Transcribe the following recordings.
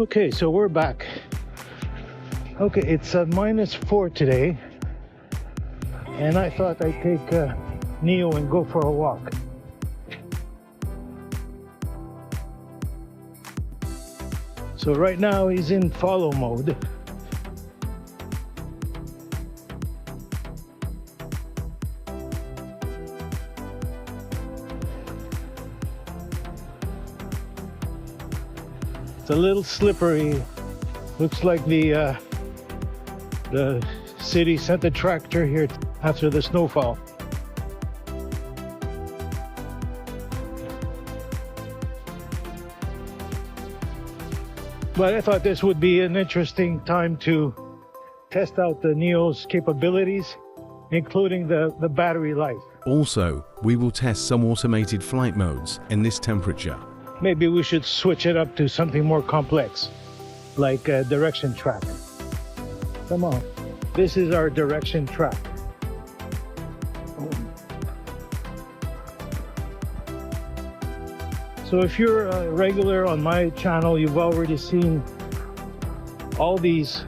Okay, so we're back. Okay, it's -4 today, and I thought I'd take Neo and go for a walk. So right now he's in follow mode. It's a little slippery. Looks like the city sent a tractor here after the snowfall. But I thought this would be an interesting time to test out the Neo's capabilities, including the battery life. Also, we will test some automated flight modes in this temperature. Maybe we should switch it up to something more complex, like a direction track. Come on, this is our direction track. So if you're a regular on my channel, you've already seen all these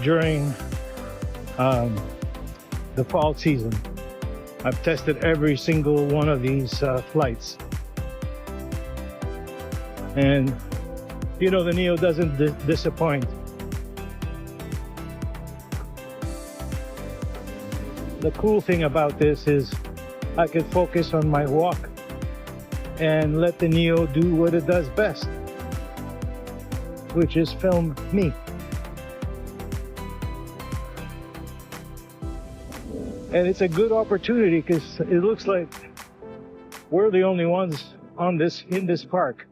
during the fall season. I've tested every single one of these flights. And you know, the Neo doesn't disappoint. The cool thing about this is I can focus on my walk and let the Neo do what it does best, which is film me. And it's a good opportunity because it looks like we're the only ones in this park.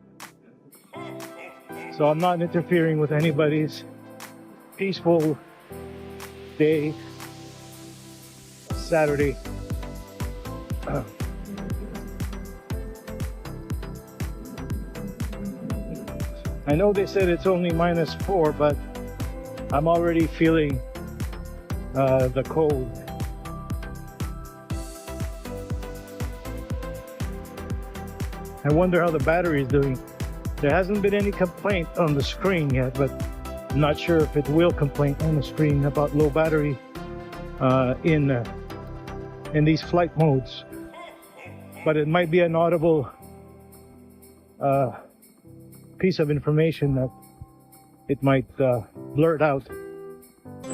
So I'm not interfering with anybody's peaceful day, Saturday. I know they said it's only -4, but I'm already feeling the cold. I wonder how the battery is doing. There hasn't been any complaint on the screen yet, but I'm not sure if it will complain on the screen about low battery in these flight modes. But it might be an audible piece of information that it might blurt out.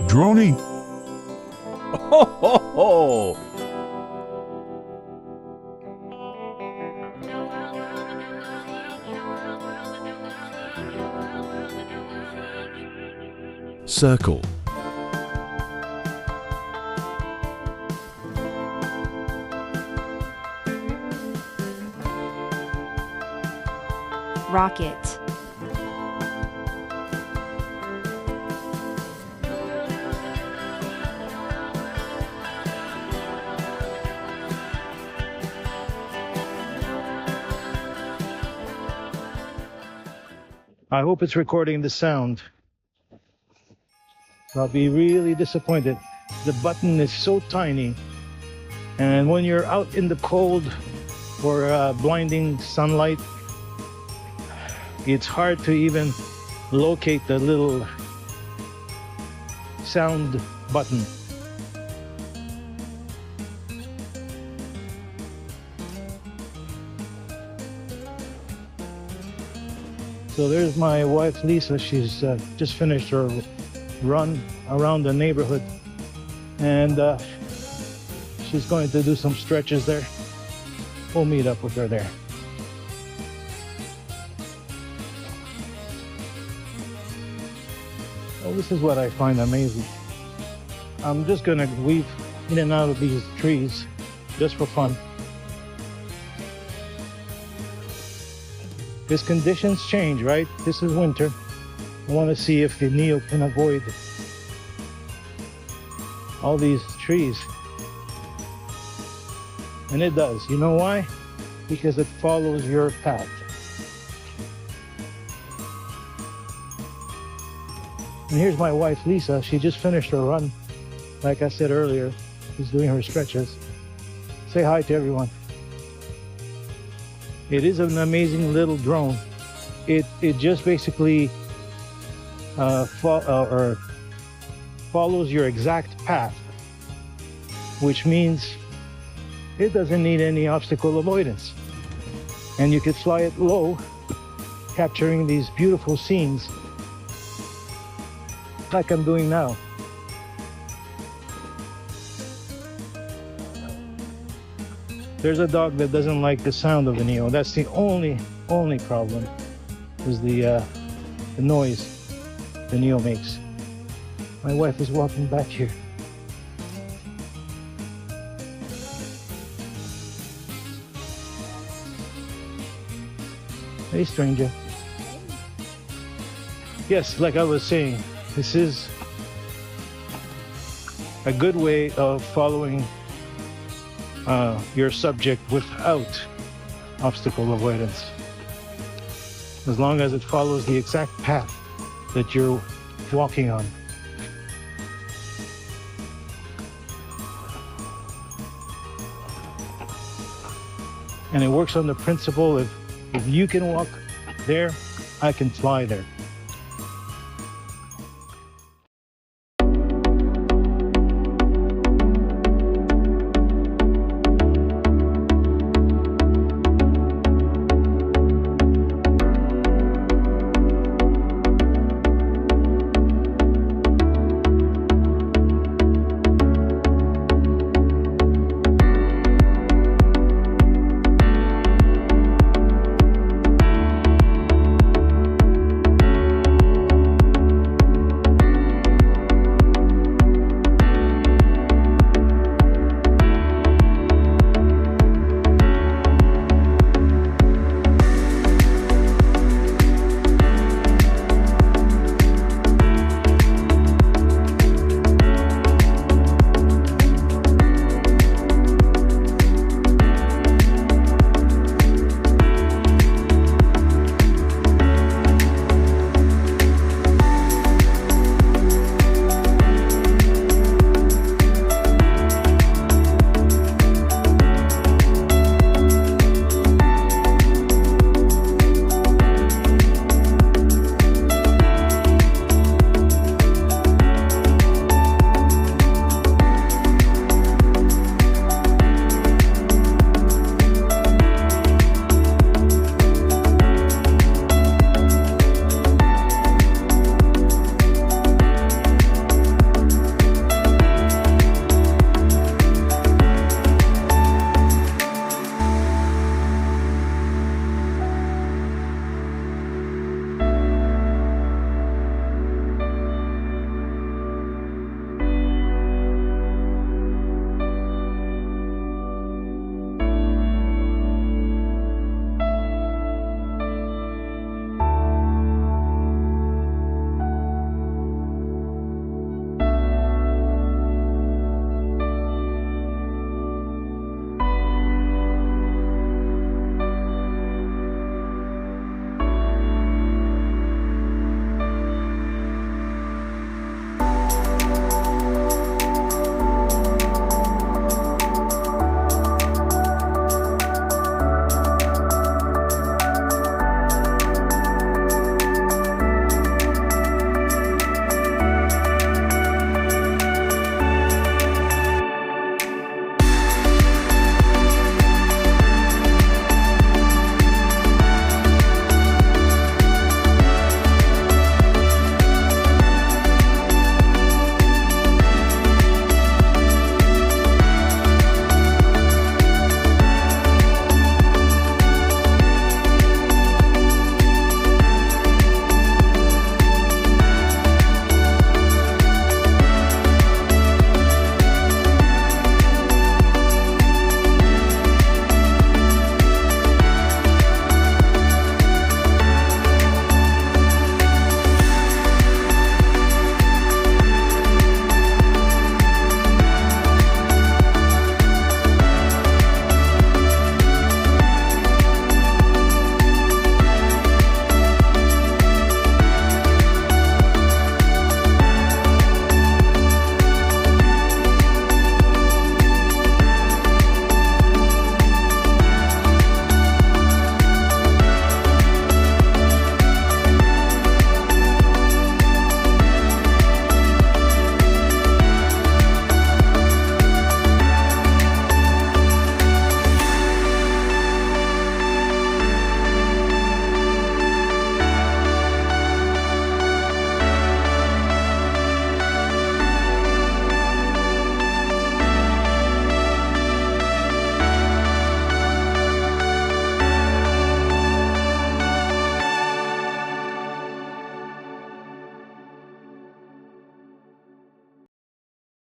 Droney! Ho ho ho! Circle. Rocket. I hope it's recording the sound. I'll be really disappointed. The button is so tiny, and when you're out in the cold or blinding sunlight, it's hard to even locate the little sound button. So there's my wife Lisa. She's just finished her run around the neighborhood, and she's going to do some stretches there. We'll meet up with her there. Well, this is what I find amazing. I'm just gonna weave in and out of these trees just for fun. Because conditions change, right? This is winter. I want to see if the Neo can avoid all these trees. And it does. You know why? Because it follows your path. And here's my wife Lisa. She just finished her run. Like I said earlier, she's doing her stretches. Say hi to everyone. It is an amazing little drone. It just basically or follows your exact path, which means it doesn't need any obstacle avoidance. And you could fly it low, capturing these beautiful scenes like I'm doing now. There's a dog that doesn't like the sound of the Neo. That's the only problem, is the noise the Neo makes. My wife is walking back here. Hey, stranger. Yes, like I was saying, this is a good way of following your subject without obstacle avoidance, as long as it follows the exact path that you're walking on. And it works on the principle of, if you can walk there, I can fly there.